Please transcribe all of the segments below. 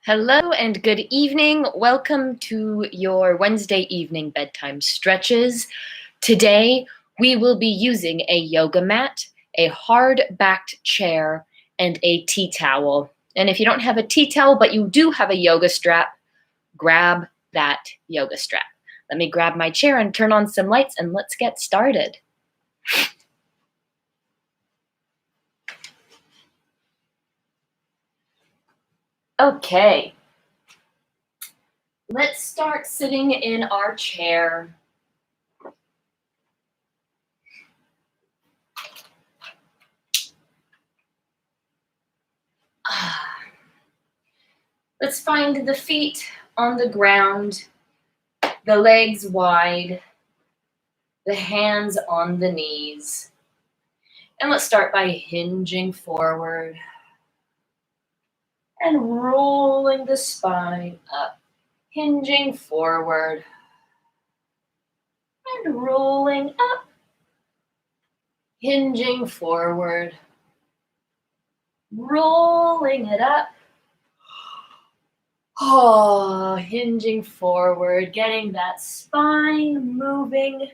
Hello and good evening. Welcome to your Wednesday evening bedtime stretches. Today, we will be using a yoga mat, a hard-backed chair, and a tea towel. And if you don't have a tea towel, but you do have a yoga strap, grab that yoga strap. Let me grab my chair and turn on some lights, and let's get started. Okay. Let's start sitting in our chair. Let's find the feet on the ground, the legs wide, the hands on the knees. And let's start by hinging forward and rolling the spine up. Hinging forward and rolling up. Hinging forward, rolling it up. Oh, hinging forward, getting that spine moving,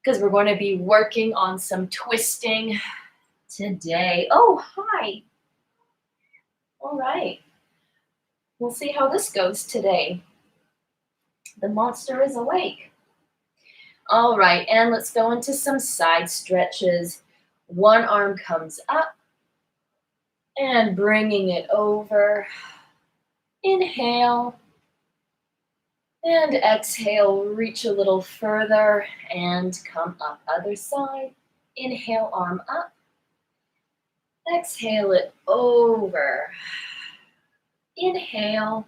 because we're going to be working on some twisting today. Oh, hi. All right. We'll see how this goes today. The monster is awake. All right, and let's go into some side stretches. One arm comes up and bringing it over. Inhale and exhale, reach a little further and come up. Other side. Inhale, arm up. Exhale it over. Inhale.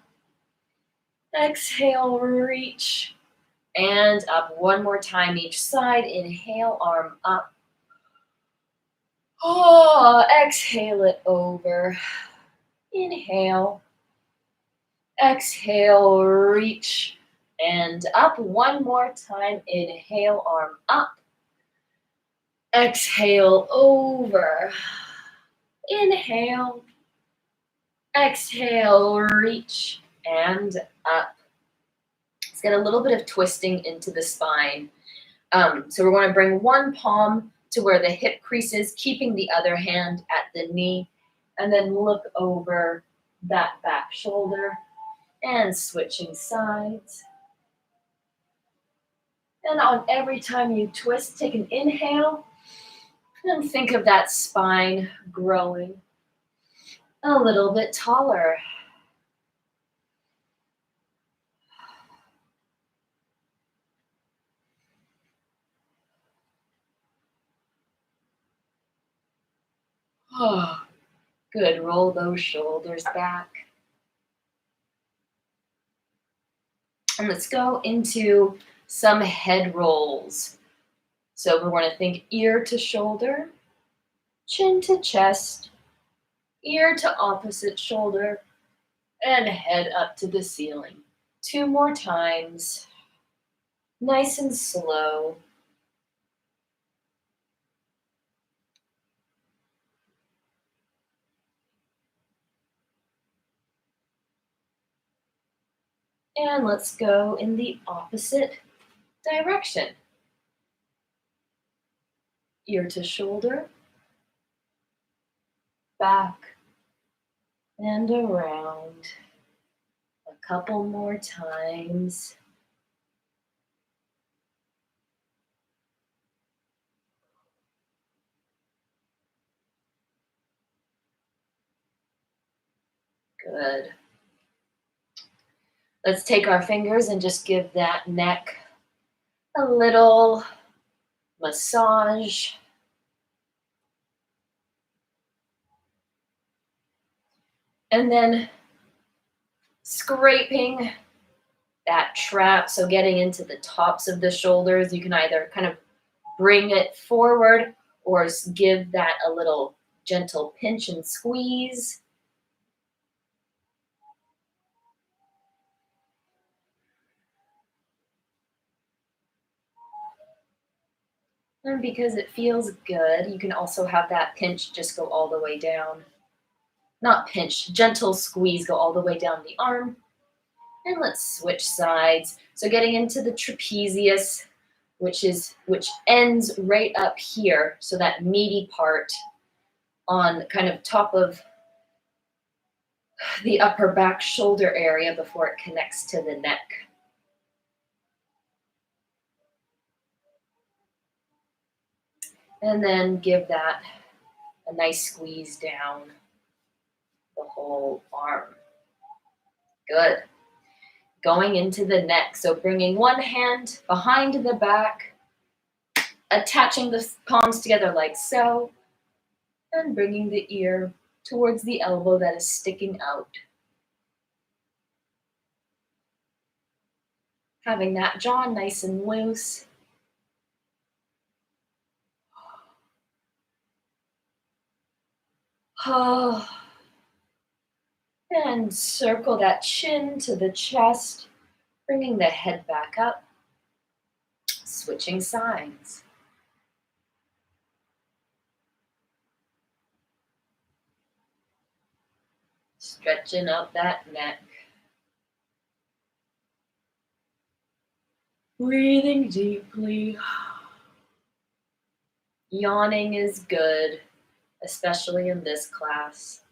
Exhale, reach and up. One more time each side. Inhale, arm up. Oh, exhale it over. Inhale. Exhale, reach and up. One more time. Inhale, arm up. Exhale, over. Inhale. Exhale, reach and up. Let's get a little bit of twisting into the spine. So we're going to bring one palm to where the hip crease is, keeping the other hand at the knee, and then look over that back shoulder and switching sides. And on every time you twist, take an inhale and think of that spine growing a little bit taller. Oh, good. Roll those shoulders back. And let's go into some head rolls. So we're going to think ear to shoulder, chin to chest, ear to opposite shoulder, and head up to the ceiling. 2 more times. Nice and slow. And let's go in the opposite direction. Ear to shoulder, back, and around. A couple more times. Good. Let's take our fingers and just give that neck a little massage. And then scraping that trap, so getting into the tops of the shoulders. You can either kind of bring it forward or give that a little gentle pinch and squeeze. And because it feels good, you can also have that pinch just go all the way down. not pinch, gentle squeeze, go all the way down the arm. And let's switch sides. So getting into the trapezius, which ends right up here. So that meaty part on kind of top of the upper back shoulder area before it connects to the neck. And then give that a nice squeeze down the whole arm. Good. Going into the neck. So bringing one hand behind the back, attaching the palms together like so, and bringing the ear towards the elbow that is sticking out. Having that jaw nice and loose. Oh. And circle that chin to the chest, bringing the head back up, switching sides. Stretching out that neck. Breathing deeply. Yawning is good, especially in this class.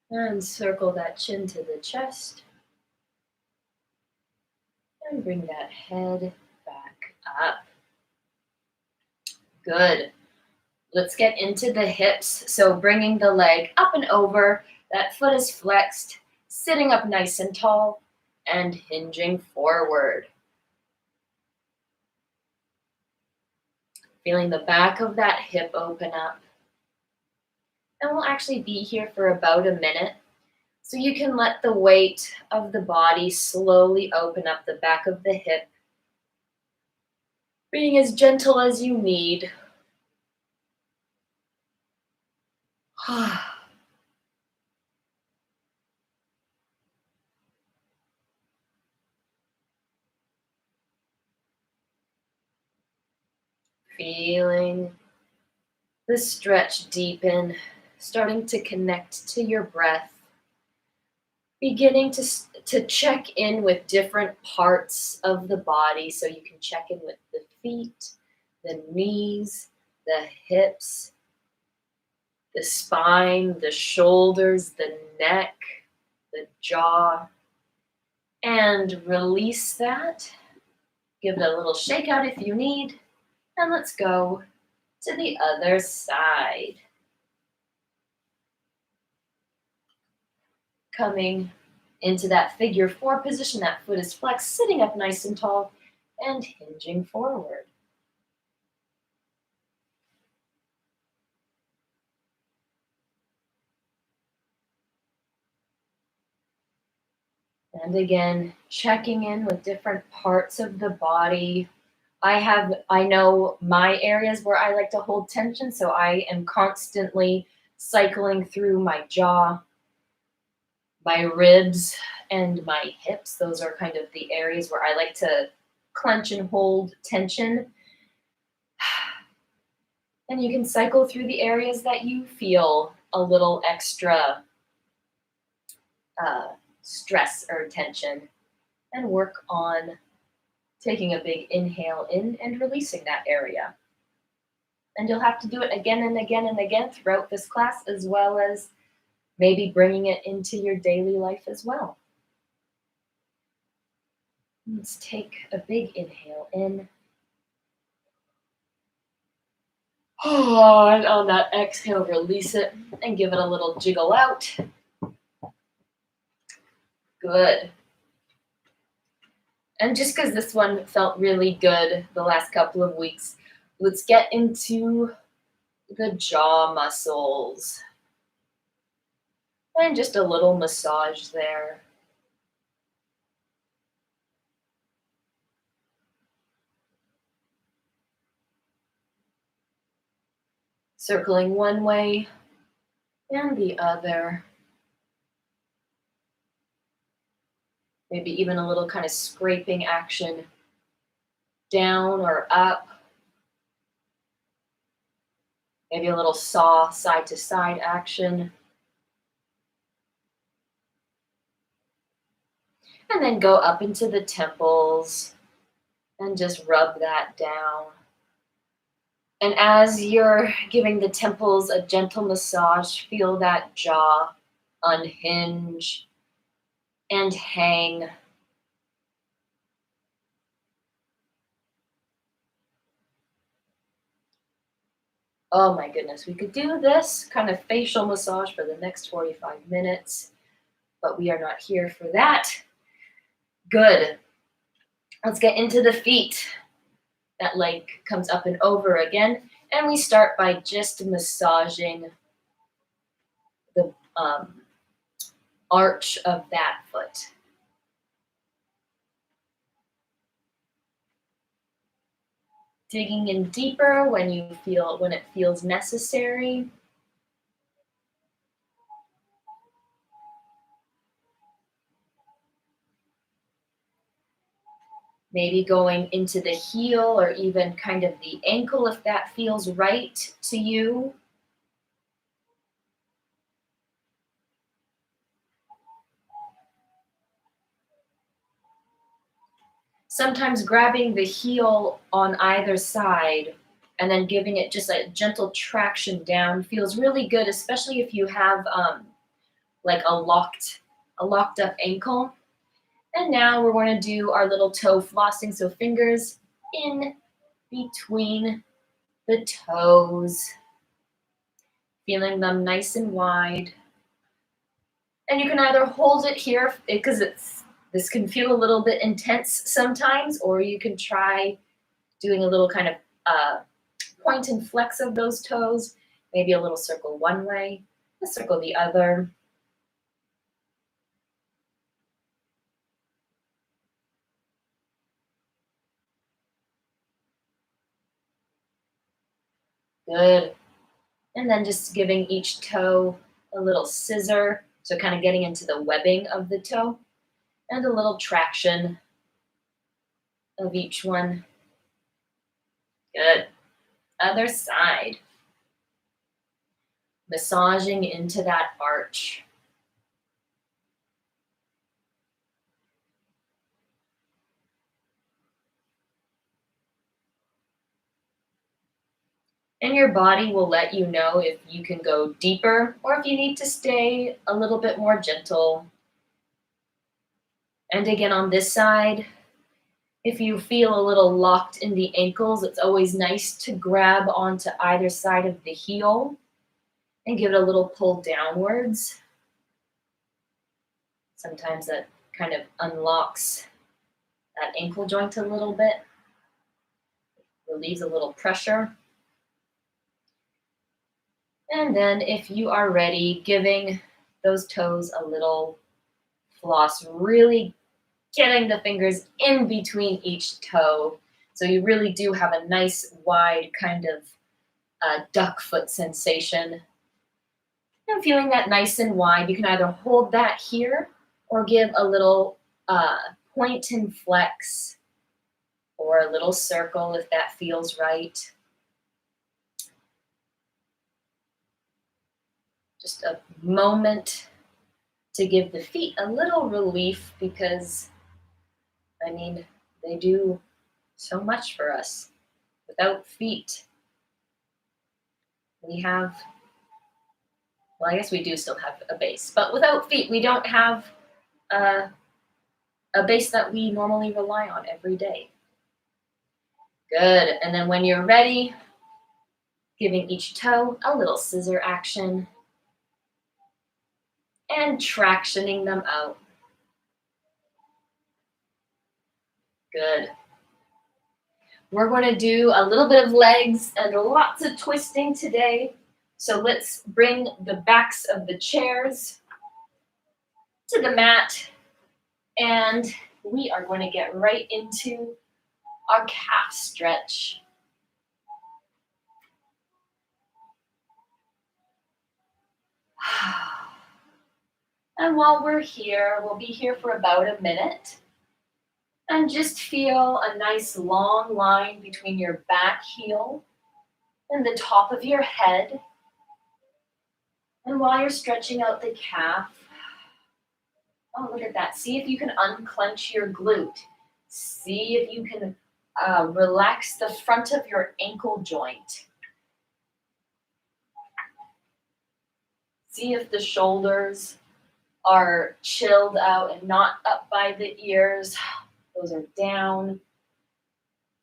And circle that chin to the chest. And bring that head back up. Good. Let's get into the hips. So bringing the leg up and over, that foot is flexed, sitting up nice and tall, and hinging forward. Feeling the back of that hip open up. And we'll actually be here for about a minute. So you can let the weight of the body slowly open up the back of the hip, being as gentle as you need. Feeling the stretch deepen, starting to connect to your breath. Beginning to check in with different parts of the body. So you can check in with the feet, the knees, the hips, the spine, the shoulders, the neck, the jaw. And release that. Give it a little shake out if you need. And let's go to the other side. Coming into that figure 4 position, that foot is flexed, sitting up nice and tall, and hinging forward. And again, checking in with different parts of the body. I know my areas where I like to hold tension, so I am constantly cycling through my jaw, my ribs, and my hips. Those are kind of the areas where I like to clench and hold tension. And you can cycle through the areas that you feel a little extra stress or tension, and work on taking a big inhale in and releasing that area. And you'll have to do it again and again and again throughout this class, as well as maybe bringing it into your daily life as well. Let's take a big inhale in. Oh, and on that exhale, release it and give it a little jiggle out. Good. And just because this one felt really good the last couple of weeks, let's get into the jaw muscles. And just a little massage there. Circling one way and the other. Maybe even a little kind of scraping action down or up. Maybe a little saw side to side action. And then go up into the temples and just rub that down. And as you're giving the temples a gentle massage, feel that jaw unhinge and hang. Oh my goodness, we could do this kind of facial massage for the next 45 minutes, but we are not here for that. Good. Let's get into the feet. That leg comes up and over again, and we start by just massaging the arch of that foot. Digging in deeper when it feels necessary. Maybe going into the heel or even kind of the ankle if that feels right to you. Sometimes grabbing the heel on either side and then giving it just a gentle traction down feels really good, especially if you have like a locked up ankle. And now we're going to do our little toe flossing, so fingers in between the toes, feeling them nice and wide. And you can either hold it here because this can feel a little bit intense sometimes, or you can try doing a little kind of point and flex of those toes, maybe a little circle one way, a circle the other. Good. And then just giving each toe a little scissor, so kind of getting into the webbing of the toe, and a little traction of each one. Good. Other side. Massaging into that arch. And your body will let you know if you can go deeper or if you need to stay a little bit more gentle. And again, on this side, if you feel a little locked in the ankles, it's always nice to grab onto either side of the heel and give it a little pull downwards. Sometimes that kind of unlocks that ankle joint a little bit, relieves a little pressure. And then if you are ready, giving those toes a little floss, really getting the fingers in between each toe. So you really do have a nice wide kind of duck foot sensation. And feeling that nice and wide, you can either hold that here or give a little point and flex or a little circle if that feels right. Just a moment to give the feet a little relief because, I mean, they do so much for us. Without feet, we have, well, I guess we do still have a base, but without feet, we don't have a base that we normally rely on every day. Good. And then when you're ready, giving each toe a little scissor action and tractioning them out. Good. We're going to do a little bit of legs and lots of twisting today. So let's bring the backs of the chairs to the mat, and we are going to get right into our calf stretch. And while we're here, we'll be here for about a minute. And just feel a nice long line between your back heel and the top of your head. And while you're stretching out the calf, oh, look at that. See if you can unclench your glute. See if you can relax the front of your ankle joint. See if the shoulders are chilled out and not up by the ears. Those are down.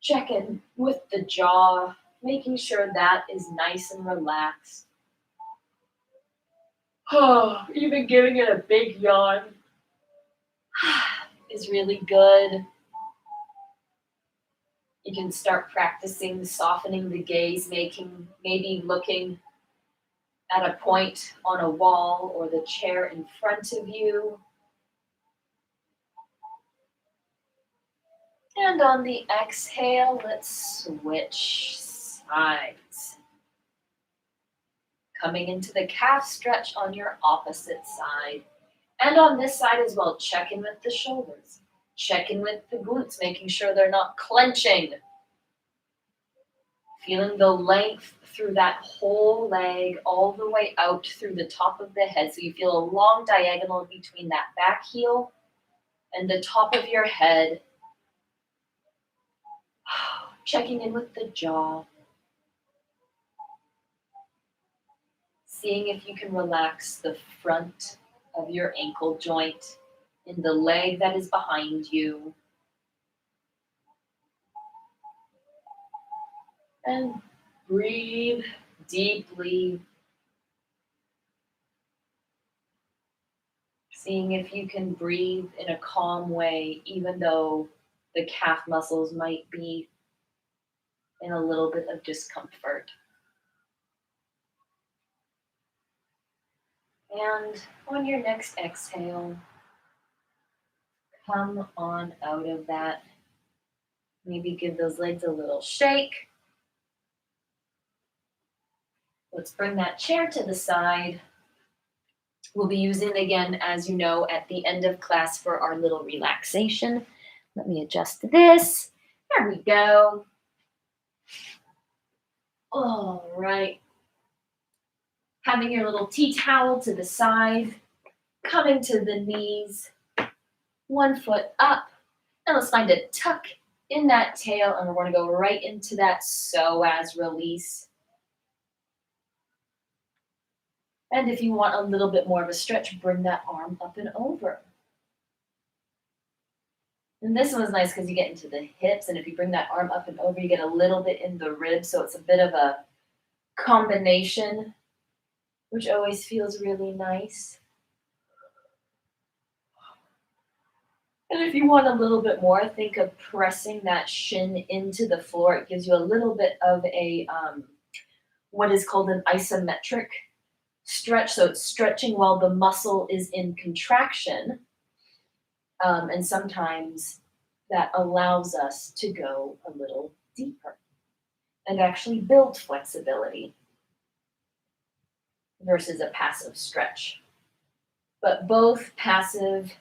Check in with the jaw, making sure that is nice and relaxed. Oh, even giving it a big yawn is really good. You can start practicing softening the gaze, maybe looking at a point on a wall or the chair in front of you. And on the exhale, let's switch sides. Coming into the calf stretch on your opposite side. And on this side as well, check in with the shoulders. Check in with the glutes, making sure they're not clenching. Feeling the length through that whole leg all the way out through the top of the head. So you feel a long diagonal between that back heel and the top of your head. Checking in with the jaw. Seeing if you can relax the front of your ankle joint in the leg that is behind you. And breathe deeply. Seeing if you can breathe in a calm way, even though the calf muscles might be in a little bit of discomfort. And on your next exhale, come on out of that. Maybe give those legs a little shake. Let's bring that chair to the side. We'll be using again, as you know, at the end of class for our little relaxation. Let me adjust this. There we go. All right. Having your little tea towel to the side, coming to the knees, one foot up. And let's find a tuck in that tail, and we're going to go right into that psoas release. And if you want a little bit more of a stretch, bring that arm up and over. And this one's nice because you get into the hips, and if you bring that arm up and over, you get a little bit in the ribs, so it's a bit of a combination, which always feels really nice. And if you want a little bit more, think of pressing that shin into the floor. It gives you a little bit of a what is called an isometric stretch. So it's stretching while the muscle is in contraction. And sometimes that allows us to go a little deeper and actually build flexibility versus a passive stretch. But both passive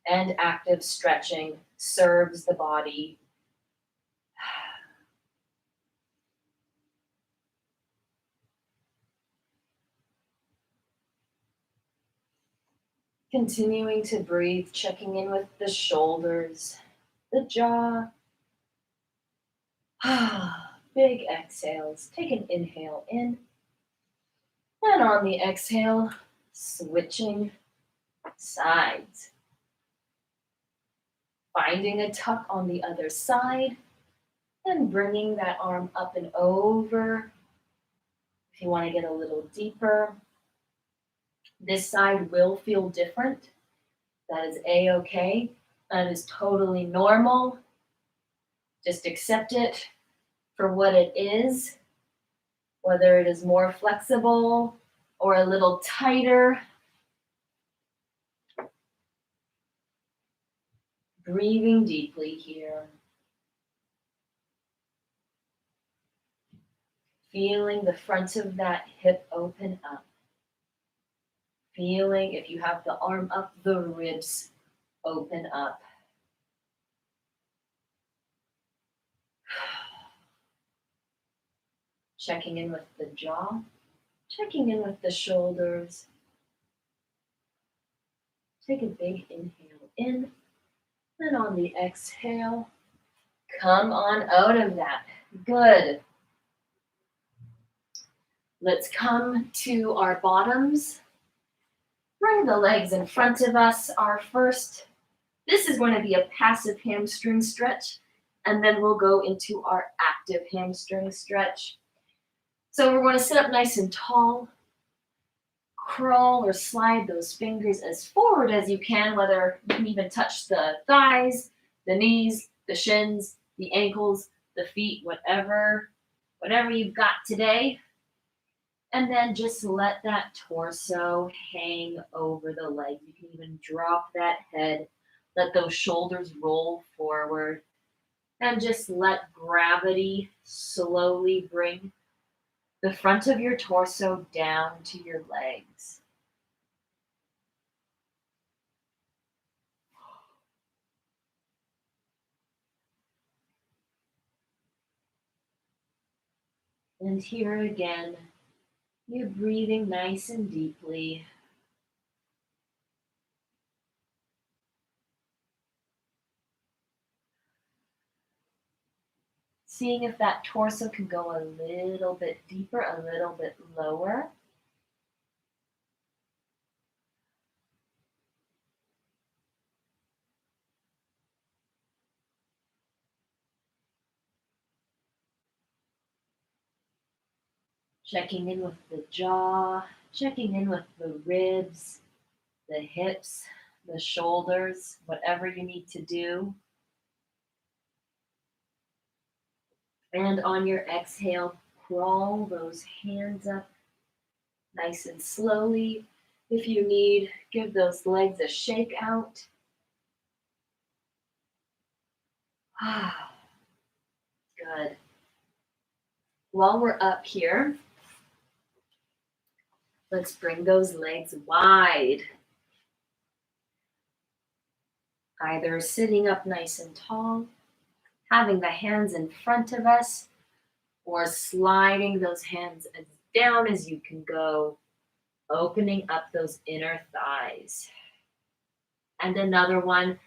and active stretching serves the body. Continuing to breathe, checking in with the shoulders, the jaw. Big exhales. Take an inhale in. And on the exhale, switching sides. Finding a tuck on the other side and bringing that arm up and over. If you want to get a little deeper, this side will feel different. That is a-okay. That is totally normal. Just accept it for what it is, whether it is more flexible or a little tighter. Breathing deeply here. Feeling the front of that hip open up. Feeling, if you have the arm up, the ribs open up. Checking in with the jaw, checking in with the shoulders. Take a big inhale in, and on the exhale, come on out of that. Good. Let's come to our bottoms. Bring the legs in front of us. This is going to be a passive hamstring stretch, and then we'll go into our active hamstring stretch. So we're going to sit up nice and tall. Crawl or slide those fingers as forward as you can, whether you can even touch the thighs, the knees, the shins, the ankles, the feet, whatever you've got today. And then just let that torso hang over the legs. You can even drop that head, let those shoulders roll forward, and just let gravity slowly bring the front of your torso down to your legs. And here again, you're breathing nice and deeply. Seeing if that torso can go a little bit deeper, a little bit lower. Checking in with the jaw, checking in with the ribs, the hips, the shoulders, whatever you need to do. And on your exhale, crawl those hands up nice and slowly. If you need, give those legs a shake out. Good. While we're up here, let's bring those legs wide. Either sitting up nice and tall, having the hands in front of us, or sliding those hands as down as you can go, opening up those inner thighs. And another one,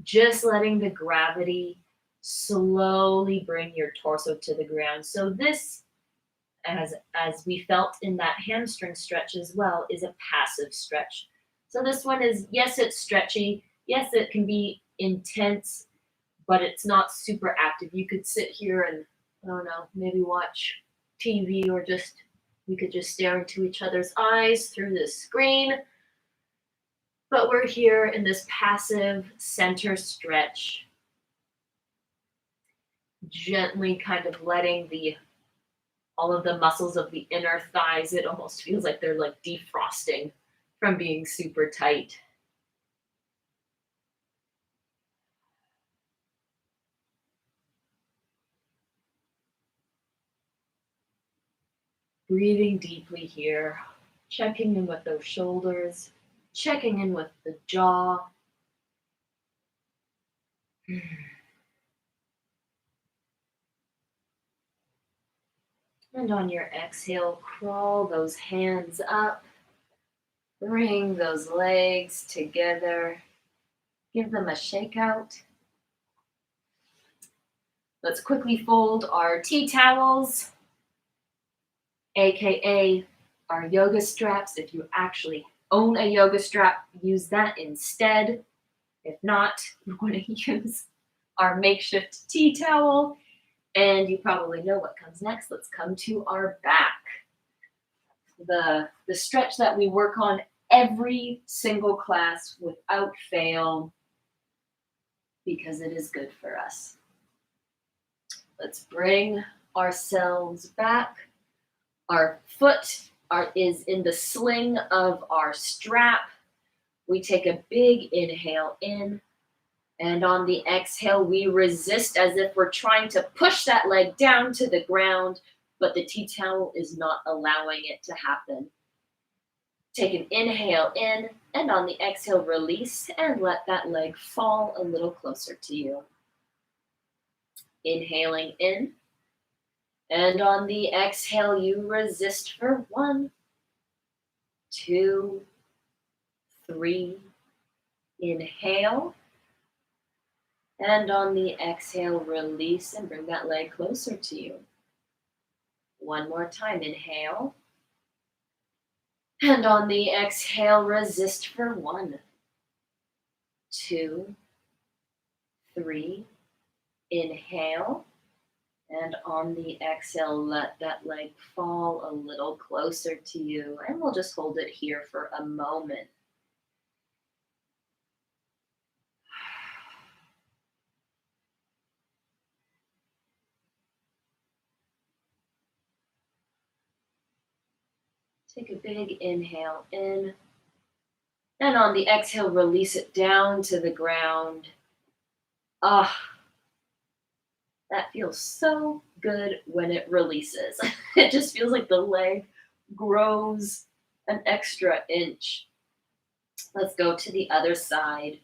just letting the gravity slowly bring your torso to the ground. So this, as we felt in that hamstring stretch as well, is a passive stretch. So this one is, yes, it's stretchy. Yes, it can be intense, but it's not super active. You could sit here and, I don't know, maybe watch TV, or we could just stare into each other's eyes through this screen. But we're here in this passive center stretch, gently kind of letting all of the muscles of the inner thighs, it almost feels like they're like defrosting from being super tight. Breathing deeply here, checking in with those shoulders, checking in with the jaw. And on your exhale, crawl those hands up. Bring those legs together. Give them a shake out. Let's quickly fold our tea towels, aka our yoga straps. If you actually own a yoga strap, use that instead. If not, we're going to use our makeshift tea towel. And you probably know what comes next. Let's come to our back. The stretch that we work on every single class without fail, because it is good for us. Let's bring ourselves back. Our foot is in the sling of our strap. We take a big inhale in, and on the exhale, we resist as if we're trying to push that leg down to the ground, but the tea towel is not allowing it to happen. Take an inhale in, and on the exhale, release and let that leg fall a little closer to you. Inhaling in And on the exhale, you resist for 1, 2, 3. Inhale. And on the exhale, release and bring that leg closer to you. One more time, inhale. And on the exhale, resist for 1, 2, 3. Inhale. And on the exhale, let that leg fall a little closer to you. And we'll just hold it here for a moment. Take a big inhale in. And on the exhale, release it down to the ground. Ah, that feels so good when it releases. It just feels like the leg grows an extra inch. Let's go to the other side.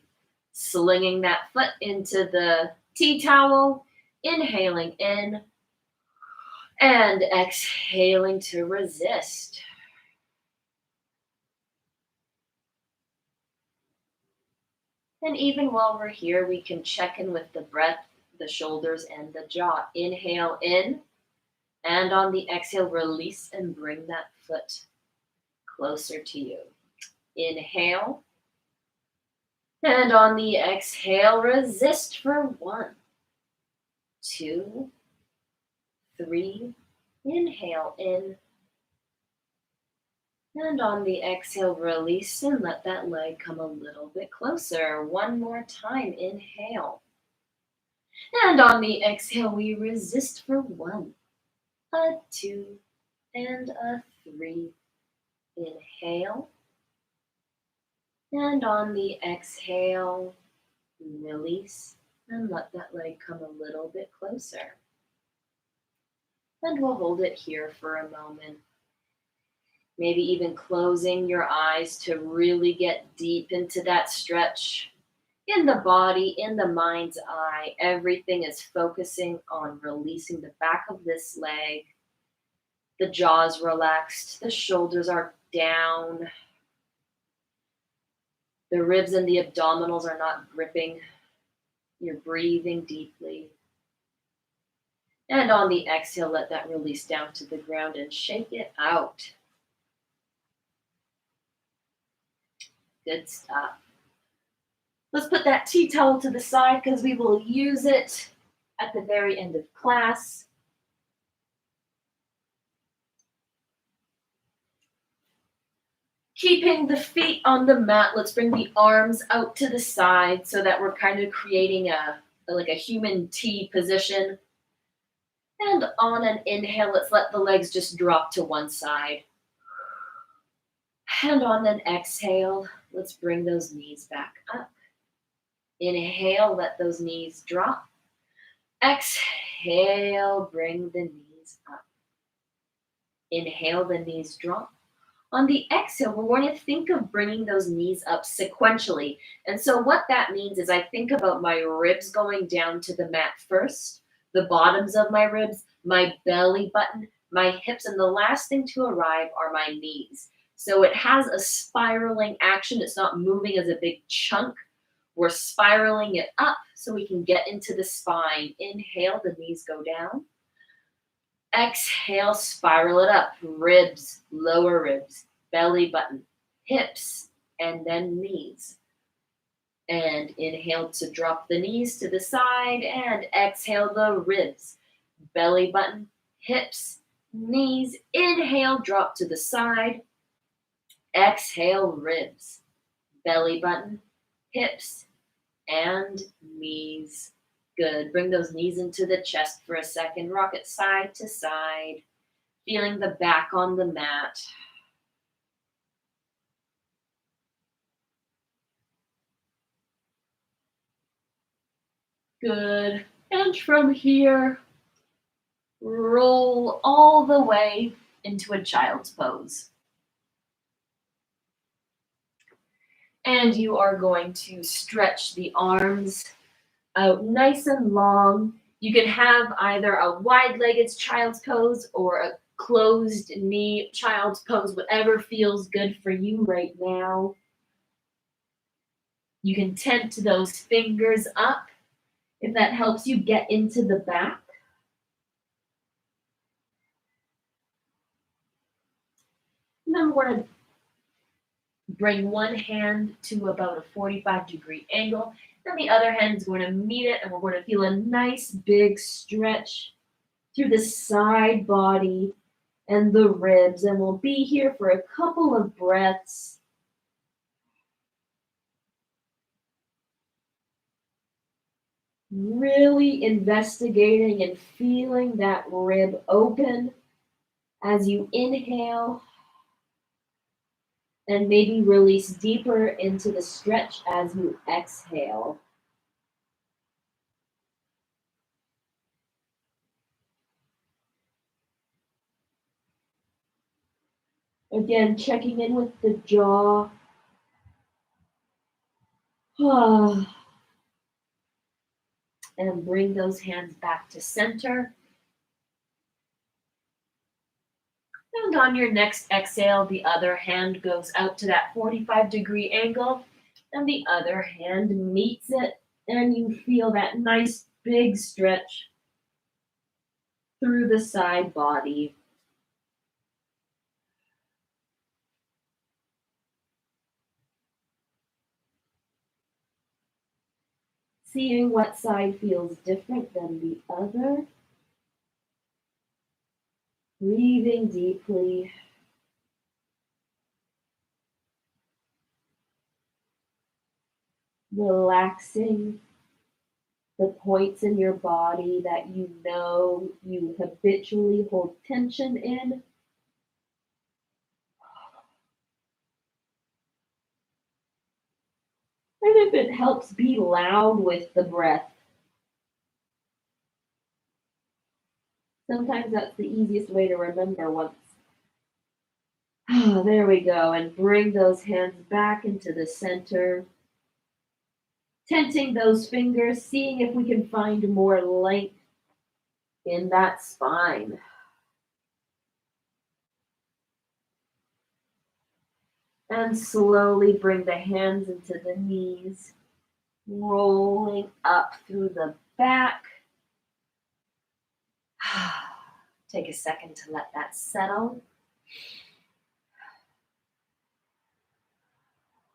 Slinging that foot into the tea towel. Inhaling in. And exhaling to resist. And even while we're here, we can check in with the breath, the shoulders, and the jaw. Inhale in, and on the exhale, release and bring that foot closer to you. Inhale, and on the exhale, resist for 1, 2, 3. Inhale in, and on the exhale, release and let that leg come a little bit closer. One more time, inhale. And on the exhale, we resist for 1, a 2, and a 3. Inhale. And on the exhale, release and let that leg come a little bit closer. And we'll hold it here for a moment. Maybe even closing your eyes to really get deep into that stretch. In the body, in the mind's eye, everything is focusing on releasing the back of this leg. The jaw is relaxed, the shoulders are down. The ribs and the abdominals are not gripping. You're breathing deeply. And on the exhale, let that release down to the ground and shake it out. Good stuff. Let's put that tea towel to the side because we will use it at the very end of class. Keeping the feet on the mat, let's bring the arms out to the side so that we're kind of creating a human T position. And on an inhale, let's let the legs just drop to one side. And on an exhale, let's bring those knees back up. Inhale, let those knees drop. Exhale, bring the knees up. Inhale, the knees drop. On the exhale, we're going to think of bringing those knees up sequentially. And so what that means is I think about my ribs going down to the mat first, the bottoms of my ribs, my belly button, my hips, and the last thing to arrive are my knees. So it has a spiraling action. It's not moving as a big chunk. We're spiraling it up so we can get into the spine. Inhale, the knees go down. Exhale, spiral it up. Ribs, lower ribs, belly button, hips, and then knees. And inhale to drop the knees to the side, and exhale the ribs, belly button, hips, knees. Inhale, drop to the side. Exhale, ribs, belly button, hips, and knees. Good. Bring those knees into the chest for a second. Rock it side to side, feeling the back on the mat. Good. And from here, roll all the way into a child's pose. And you are going to stretch the arms out nice and long. You can have either a wide-legged child's pose or a closed knee child's pose, whatever feels good for you right now. You can tent those fingers up if that helps you get into the back. And then we're going to bring one hand to about a 45-degree angle. Then the other hand is going to meet it, and we're going to feel a nice big stretch through the side body and the ribs. And we'll be here for a couple of breaths. Really investigating and feeling that rib open as you inhale, and maybe release deeper into the stretch as you exhale. Again, checking in with the jaw. And bring those hands back to center. And on your next exhale, the other hand goes out to that 45-degree angle, and the other hand meets it, and you feel that nice big stretch through the side body. Seeing what side feels different than the other. Breathing deeply. Relaxing the points in your body that you know you habitually hold tension in. And if it helps, be loud with the breath. Sometimes that's the easiest way to remember once. There we go. And bring those hands back into the center. Tenting those fingers, seeing if we can find more length in that spine. And slowly bring the hands into the knees, rolling up through the back. Take a second to let that settle.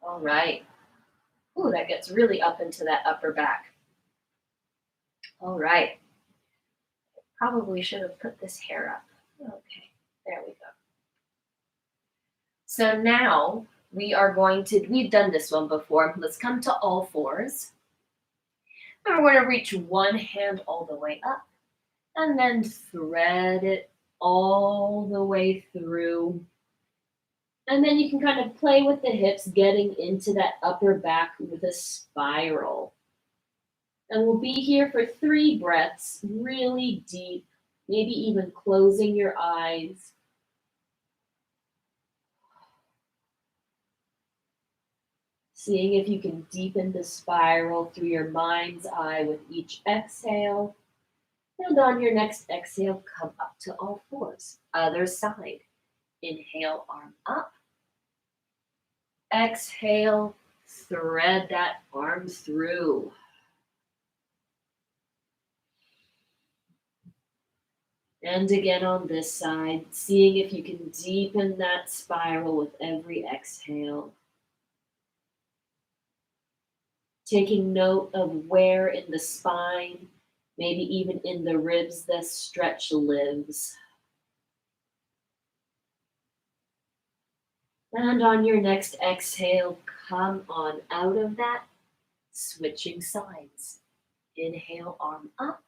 All right. Ooh, that gets really up into that upper back. All right. Probably should have put this hair up. Okay, there we go. So now we've done this one before. Let's come to all fours. And we're going to reach one hand all the way up and then thread it all the way through. And then you can kind of play with the hips, getting into that upper back with a spiral. And we'll be here for 3 breaths, really deep, maybe even closing your eyes. Seeing if you can deepen the spiral through your mind's eye with each exhale. And on your next exhale, come up to all fours. Other side. Inhale, arm up. Exhale, thread that arm through. And again on this side, seeing if you can deepen that spiral with every exhale. Taking note of where in the spine, maybe even in the ribs, the stretch lives. And on your next exhale, come on out of that, switching sides. Inhale, arm up.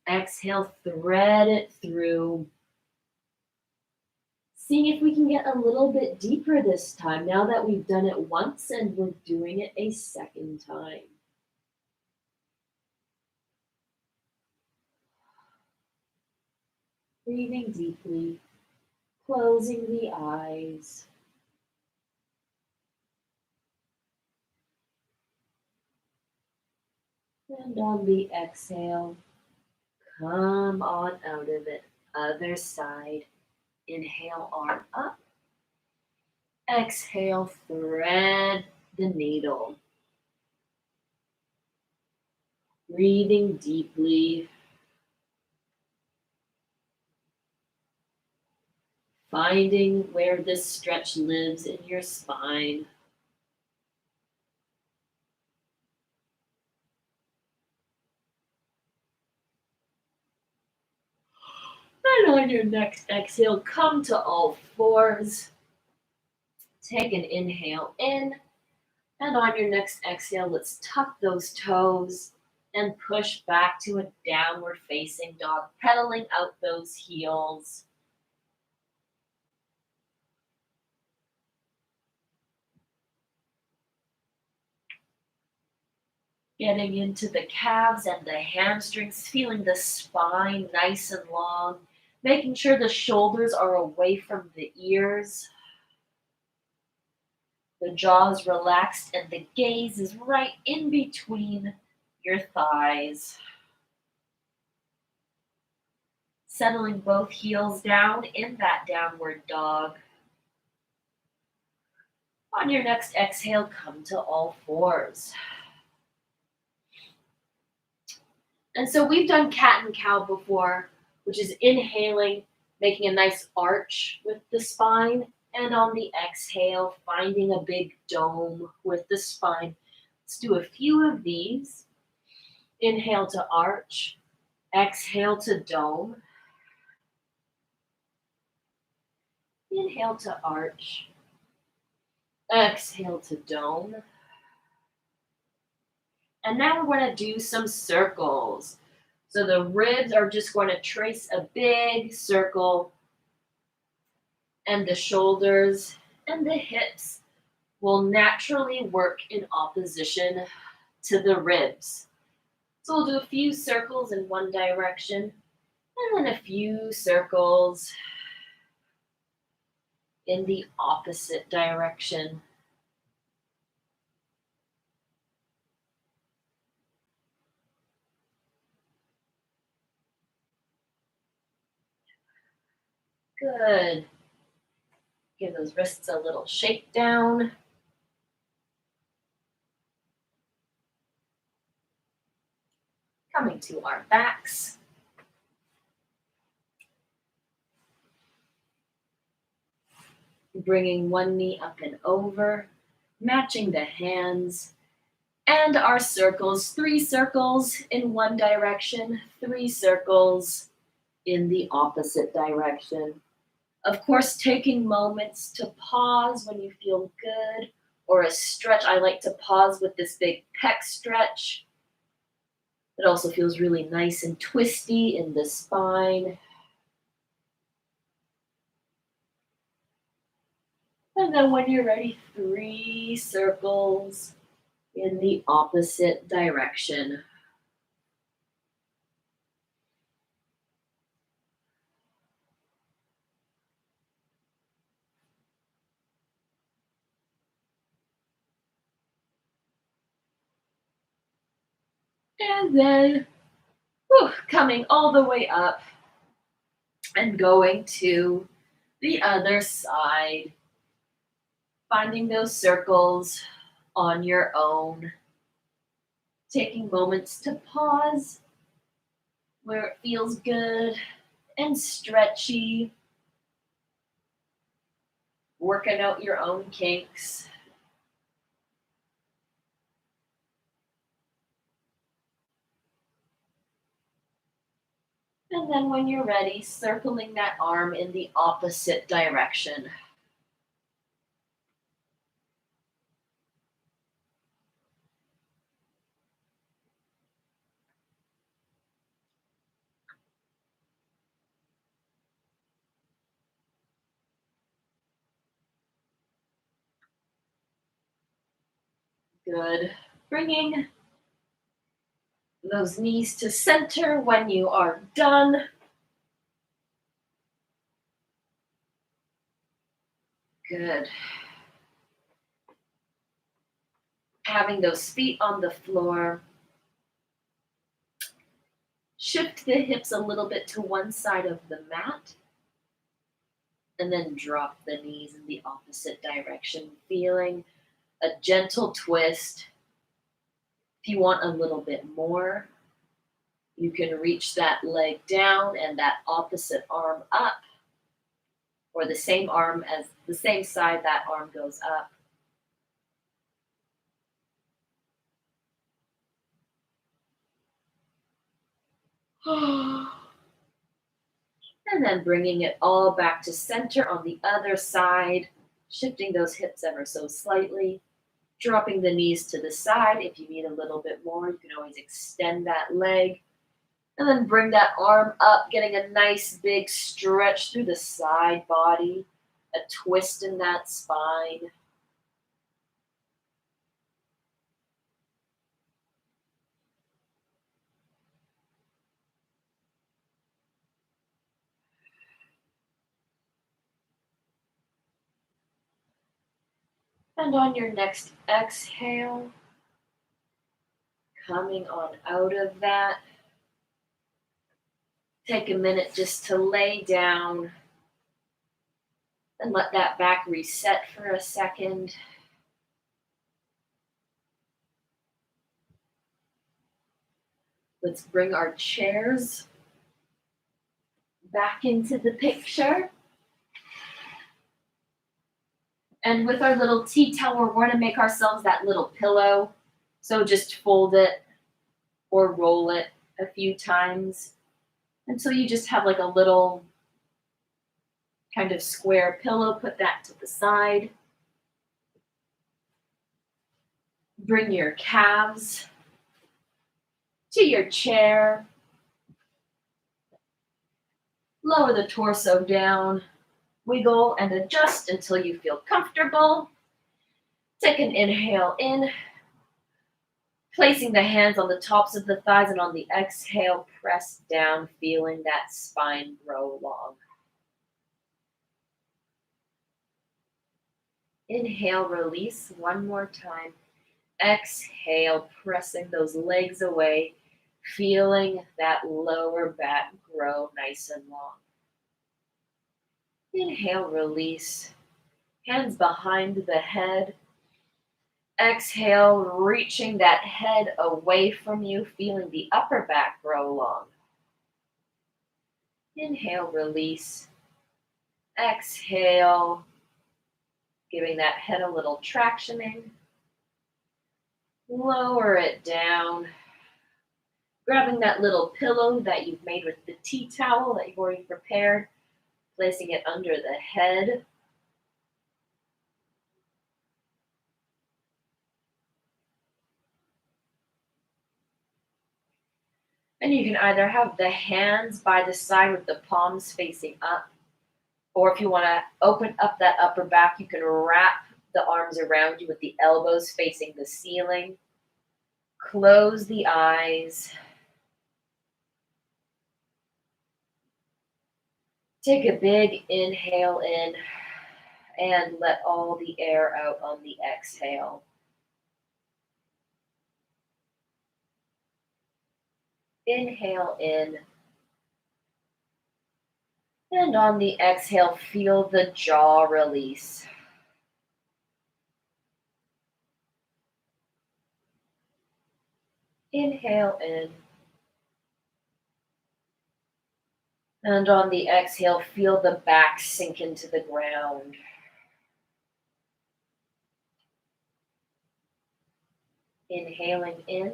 Exhale, thread it through. Seeing if we can get a little bit deeper this time, now that we've done it once and we're doing it a second time. Breathing deeply, closing the eyes. And on the exhale, Come on out of it. Other side. Inhale, arm up. Exhale, thread the needle. Breathing deeply. Finding where this stretch lives in your spine. And on your next exhale, come to all fours. Take an inhale in. And on your next exhale, let's tuck those toes and push back to a downward facing dog, pedaling out those heels. Getting into the calves and the hamstrings, feeling the spine nice and long, making sure the shoulders are away from the ears. The jaw is relaxed and the gaze is right in between your thighs. Settling both heels down in that downward dog. On your next exhale, come to all fours. And so we've done cat and cow before, which is inhaling, making a nice arch with the spine, and on the exhale, finding a big dome with the spine. Let's do a few of these. Inhale to arch, exhale to dome. Inhale to arch, exhale to dome. And now we're going to do some circles. So the ribs are just going to trace a big circle, and the shoulders and the hips will naturally work in opposition to the ribs. So we'll do a few circles in one direction, and then a few circles in the opposite direction. Good. Give those wrists a little shake down. Coming to our backs. Bringing one knee up and over, matching the hands. And our circles, 3 circles in one direction, 3 circles in the opposite direction. Of course, taking moments to pause when you feel good, or a stretch. I like to pause with this big pec stretch. It also feels really nice and twisty in the spine. And then when you're ready, 3 circles in the opposite direction. And then coming all the way up and going to the other side. Finding those circles on your own. Taking moments to pause where it feels good and stretchy. Working out your own kinks. And then when you're ready, circling that arm in the opposite direction. Good. Bringing those knees to center when you are done. Good. Having those feet on the floor. Shift the hips a little bit to one side of the mat, and then drop the knees in the opposite direction, feeling a gentle twist. If you want a little bit more, you can reach that leg down and that opposite arm up, or the same arm as the same side that arm goes up. And then bringing it all back to center on the other side, shifting those hips ever so slightly, dropping the knees to the side. If you need a little bit more, you can always extend that leg. And then bring that arm up, getting a nice big stretch through the side body, a twist in that spine. And on your next exhale, coming on out of that, take a minute just to lay down and let that back reset for a second. Let's bring our chairs back into the picture. And with our little tea towel, we're going to make ourselves that little pillow. So just fold it or roll it a few times until you just have like a little kind of square pillow. Put that to the side. Bring your calves to your chair. Lower the torso down. Wiggle and adjust until you feel comfortable. Take an inhale in, placing the hands on the tops of the thighs, and on the exhale, press down, feeling that spine grow long. Inhale, release one more time. Exhale, pressing those legs away, feeling that lower back grow nice and long. Inhale, release. Hands behind the head. Exhale, reaching that head away from you, feeling the upper back grow long. Inhale, release. Exhale, giving that head a little tractioning. Lower it down. Grabbing that little pillow that you've made with the tea towel that you've already prepared, placing it under the head. And you can either have the hands by the side with the palms facing up, or if you want to open up that upper back, you can wrap the arms around you with the elbows facing the ceiling. Close the eyes. Take a big inhale in and let all the air out on the exhale. Inhale in. And on the exhale, feel the jaw release. Inhale in. And on the exhale, feel the back sink into the ground. Inhaling in.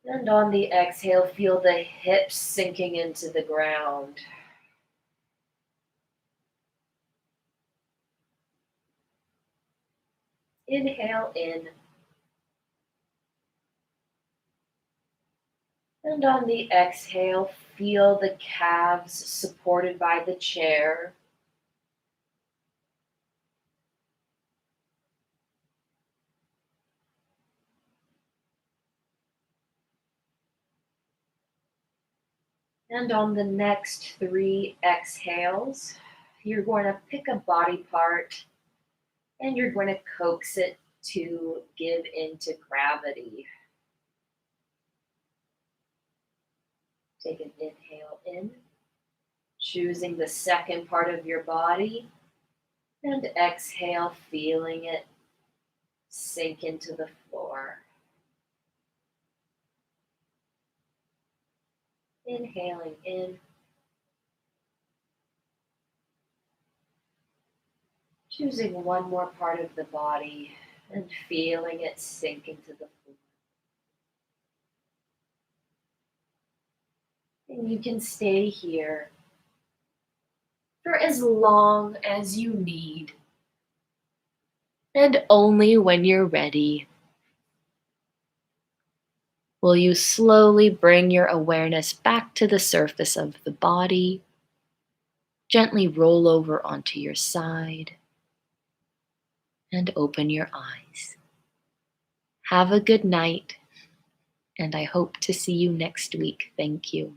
And on the exhale, feel the hips sinking into the ground. Inhale in. And on the exhale, feel the calves supported by the chair. And on the next 3 exhales, you're going to pick a body part and you're going to coax it to give into gravity. Take an inhale in, choosing the second part of your body, and exhale, feeling it sink into the floor. Inhaling in, choosing one more part of the body and feeling it sink into the floor. And you can stay here for as long as you need. And only when you're ready will you slowly bring your awareness back to the surface of the body, gently roll over onto your side, and open your eyes. Have a good night, and I hope to see you next week. Thank you.